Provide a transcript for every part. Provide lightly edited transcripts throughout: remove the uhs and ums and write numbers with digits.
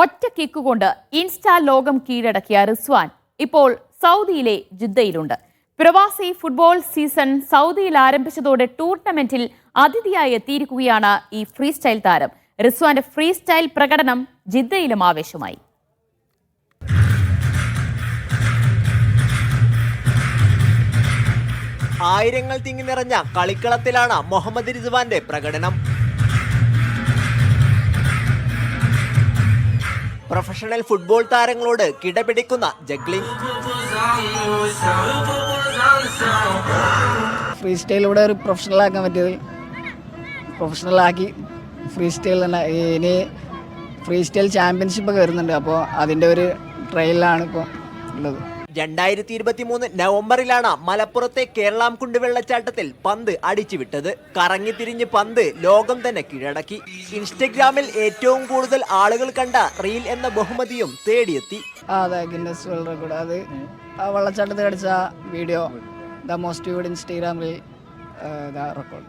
ഒറ്റ കിക്ക് കൊണ്ട് ഇൻസ്റ്റാ ലോകം കീഴടക്കിയ റിസ്വാൻ ഇപ്പോൾ സൗദിയിലെ ജിദ്ദയിലുണ്ട്. പ്രവാസി ഫുട്ബോൾ സീസൺ സൗദിയിൽ ആരംഭിച്ചതോടെ ടൂർണമെന്റിൽ അതിഥിയായി എത്തിയിരിക്കുകയാണ് ഈ ഫ്രീ സ്റ്റൈൽ താരം. റിസ്വാന്റെ ഫ്രീ സ്റ്റൈൽ പ്രകടനം ജിദ്ദയിലും ആവേശമായി. ആയിരങ്ങൾ തിങ്ങി നിറഞ്ഞ കളിക്കളത്തിലാണ് മുഹമ്മദ് റിസ്വാന്റെ പ്രകടനം. പ്രൊഫഷണൽ ഫുട്ബോൾ താരങ്ങളോട് കിടപിടിക്കുന്ന ജഗ്ലിംഗ്. ഫ്രീ സ്റ്റൈലിലൂടെ ഒരു പ്രൊഫഷണലാക്കാൻ പറ്റിയത് പ്രൊഫഷണലാക്കി ഫ്രീ സ്റ്റൈൽ തന്നെ. ഇനി ഫ്രീ സ്റ്റൈൽ ചാമ്പ്യൻഷിപ്പൊക്കെ വരുന്നുണ്ട്. അപ്പോൾ അതിൻ്റെ ഒരു ട്രയലാണ് ഇപ്പോൾ ഉള്ളത്. 2023 നവംബറിലാണ് മലപ്പുറത്തെ കേരളാംകുണ്ട് വെള്ളച്ചാട്ടത്തിൽ പന്ത് അടിച്ചുവിട്ടത്. കറങ്ങിത്തിരിഞ്ഞ് പന്ത് ലോകം തന്നെ കീഴടക്കി. ഇൻസ്റ്റഗ്രാമിൽ ഏറ്റവും കൂടുതൽ ആളുകൾ കണ്ട റീൽ എന്ന ബഹുമതിയും തേടിയെത്തി. അതെ, ഗിന്നസ് വേൾഡ് റെക്കോർഡ്. അത് ആ വെള്ളച്ചാട്ടത്തിൽ അടിച്ച video the most viewed Instagram reel record.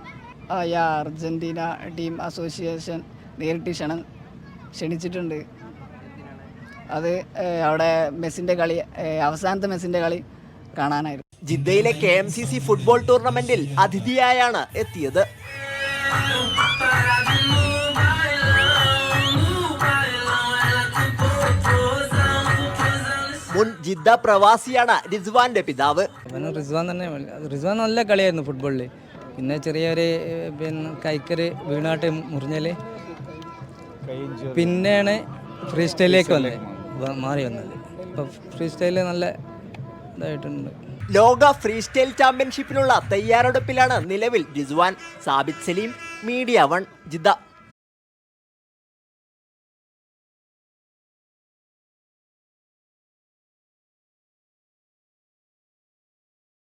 Argentina team association നേരിട്ട് ക്ഷണിച്ചിട്ടുണ്ട്. അത് അവിടെ മെസ്സിൻ്റെ കളി, അവസാനത്തെ മെസ്സിൻ്റെ കളി കാണാനായിരുന്നു. ജിദ്ദയിലെ KMCC ഫുട്ബോൾ ടൂർണമെന്റിൽ അതിഥിയായാണ് എത്തിയത്. മുൻ ജിദ്ദ പ്രവാസിയാണ് റിസ്വാന്റെ പിതാവ്. റിസ്വാൻ നല്ല കളിയായിരുന്നു ഫുട്ബോളിൽ. പിന്നെ ചെറിയൊരു കൈക്കര് വീണാട്ട് മുറിഞ്ഞാല് പിന്നെയാണ് ഫ്രീ സ്റ്റൈലിലേക്ക് മാറി വന്നത്. ഇപ്പം ഫ്രീ സ്റ്റൈല് നല്ല ഇതായിട്ടുണ്ട്. ലോക ഫ്രീ സ്റ്റൈൽ ചാമ്പ്യൻഷിപ്പിനുള്ള തയ്യാറെടുപ്പിലാണ് നിലവിൽ റിസ്വാൻ. Sabith Saleem, media 1, Jeddah.